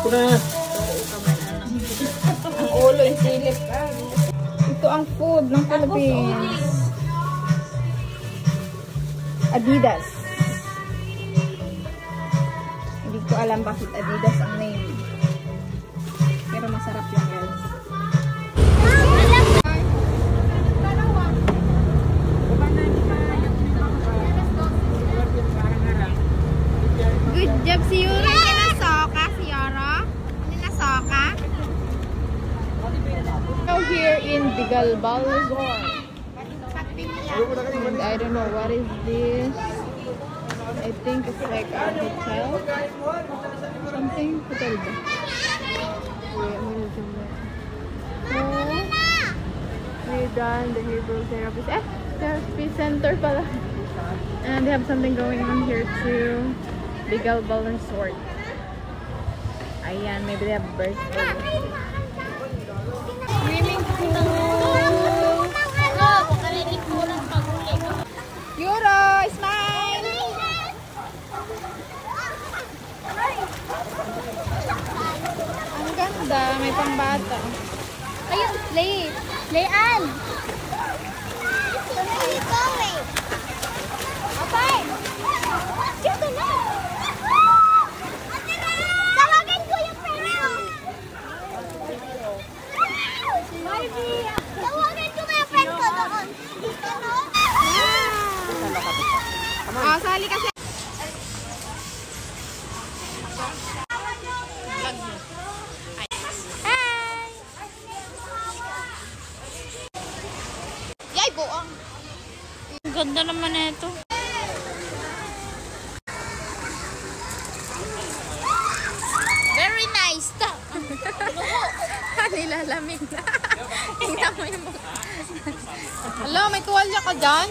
Ang ulo yung silip. Ito ang food ng Philippines. Adidas. Hindi ko alam bakit Adidas ang name. Pero masarap yung guys. Good job si Yuri. Nasoka si Yara. Nasoka. Now here in Digalbal Resort. And I don't know what is this. I think it's like a hotel. Something hotel ba? We're done the behavioral therapist. Therapy center pala. And they have something going on here too. Digalbal Resort. Ayan, maybe they have birthday. Swimming pool. Yuro, smile! Ang ganda, may pambata. Ayun, play. Playan! Where are you going? Okay. Dito na! Tawagin ko yung friend mo! Tawagin ko yung friend ko doon. Dito no? Sali kasi. Yay, buong. Ang ganda naman ito. Very nice. Nilalamig na. Tingnan mo yung mukha. Hello, may tuwalya ka dyan?